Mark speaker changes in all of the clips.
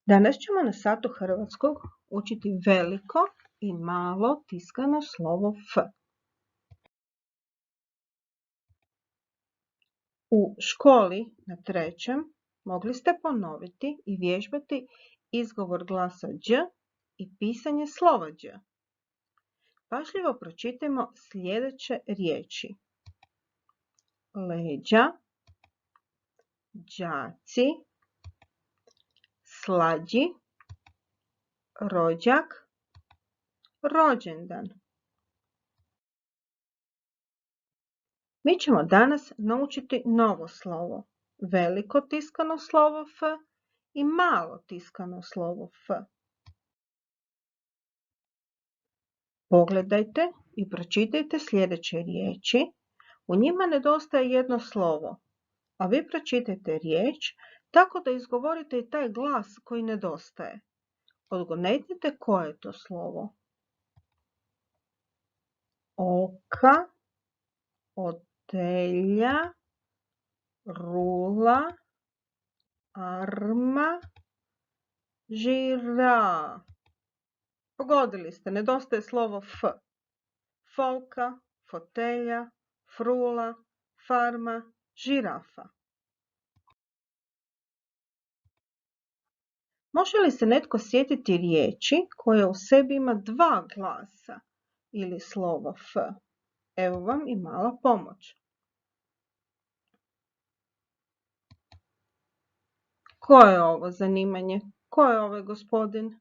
Speaker 1: Danas ćemo na satu hrvatskog učiti veliko i malo tiskano slovo F. U školi na 3. mogli ste ponoviti i vježbati izgovor glasa Đ i pisanje slova Đ. Pažljivo pročitajmo sljedeće riječi: leđa, đaci, slađi, rođak, rođendan. Mi ćemo danas naučiti novo slovo, veliko tiskano slovo F i malo tiskano slovo F. Pogledajte i pročitajte sljedeće riječi. U njima nedostaje jedno slovo, a vi pročitajte riječ tako da izgovorite i taj glas koji nedostaje. Odgonetnite koje je to slovo. Oka, otelja, rula, arma, žira. Pogodili ste, nedostaje slovo F. Folka, fotelja, frula, farma, žirafa. Može li se netko sjetiti riječi koja u sebi ima dva glasa ili slovo F? Evo vam i mala pomoć. Koje je ovo zanimanje? Ko je ovaj gospodin?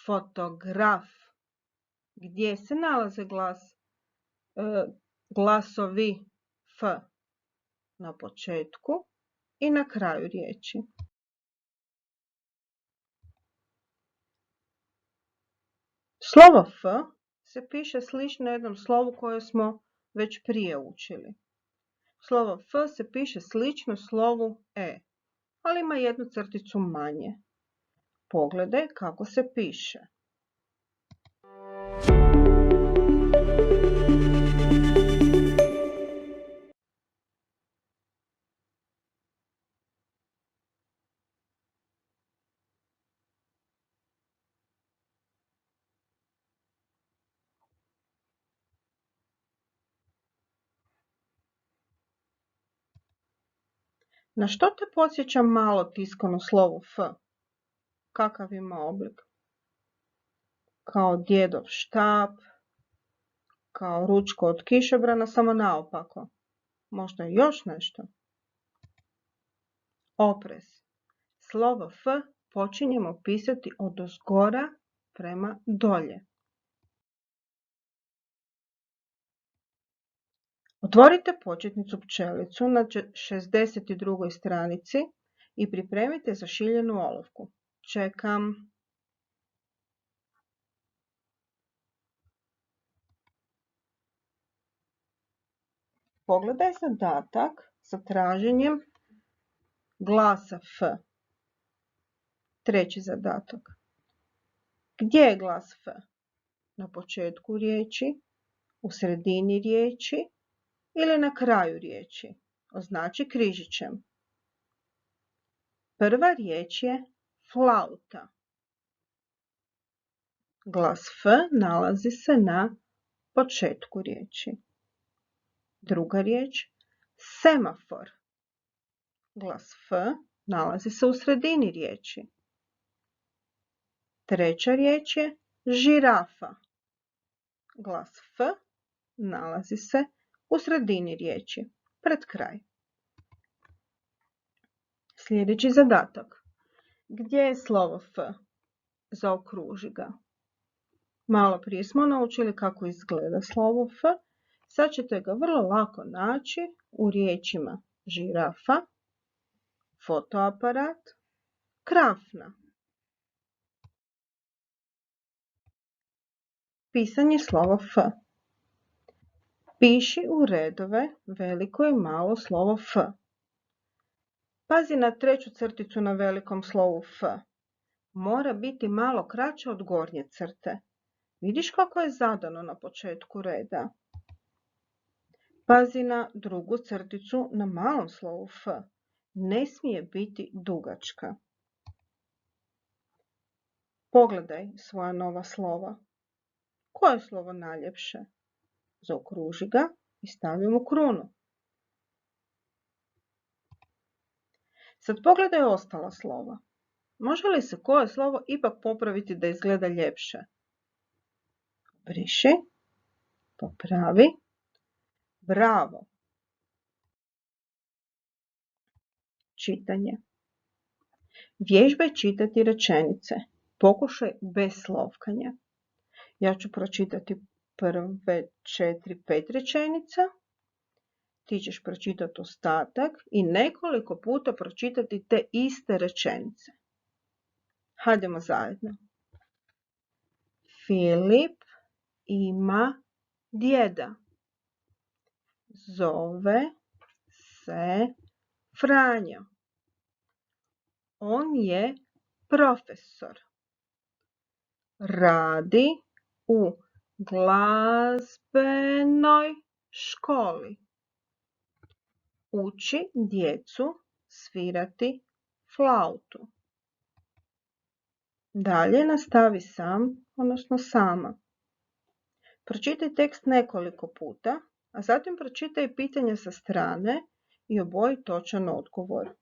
Speaker 1: Fotograf. Gdje se nalaze glasovi F? Na početku i na kraju riječi. Slovo F se piše slično jednom slovu koje smo već prije učili. Slovo F se piše slično slovu E, ali ima jednu crticu manje. Pogledaj kako se piše. Na što te podsjeća malo tiskano slovo F? Kakav ima oblik? Kao djedov štap, kao ručko od kišobrana, samo naopako. Možda još nešto? Oprez. Slovo F počinjemo pisati odozgora prema dolje. Otvorite početnicu pčelicu na 62. stranici i pripremite zašiljenu olovku. Čekam. Pogledaj zadatak sa traženjem glasa F. 3. zadatak. Gdje je glas F? Na početku riječi, u sredini riječi ili na kraju riječi? Označi križićem. Prva riječ je flauta. Glas F nalazi se na početku riječi. Druga riječ, semafor. Glas F nalazi se u sredini riječi. Treća riječ je žirafa. Glas F nalazi se u sredini riječi, pred kraj. Sljedeći zadatak. Gdje je slovo F? Zaokruži ga. Malo prije smo naučili kako izgleda slovo F. Sad ćete ga vrlo lako naći u riječima žirafa, fotoaparat, krafna. Pisanje slova F. Piši u redove veliko i malo slovo F. Pazi na 3. crticu na velikom slovu F. Mora biti malo kraće od gornje crte. Vidiš kako je zadano na početku reda? Pazi na 2. crticu na malom slovu F. Ne smije biti dugačka. Pogledaj svoja nova slova. Koje je slovo najljepše? Zaokruži ga i stavi mu krunu. Sad pogledaj ostala slova. Može li se koje slovo ipak popraviti da izgleda ljepše? Briši, popravi, bravo. Čitanje. Vježbaj čitati rečenice. Pokušaj bez slovkanja. Ja ću pročitati prve 4-5 rečenica. Ti ćeš pročitati ostatak i nekoliko puta pročitati te iste rečenice. Hajdemo zajedno. Filip ima djeda. Zove se Franjo. On je profesor. Radi u glazbenoj školi. Uči djecu svirati flautu. Dalje nastavi sam, odnosno sama. Pročitaj tekst nekoliko puta, a zatim pročitaj pitanja sa strane i oboji točan odgovor.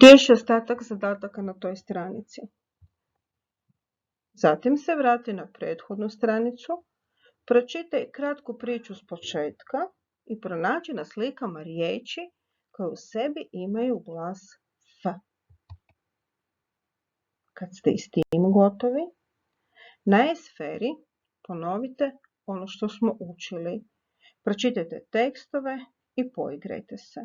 Speaker 1: Riješi ostatak zadataka na toj stranici. Zatim se vrati na prethodnu stranicu, pročitaj kratku priču s početka i pronađi na slikama riječi koje u sebi imaju glas F. Kad ste i s tim gotovi, na E-sferi ponovite ono što smo učili. Pročitajte tekstove i poigrajte se.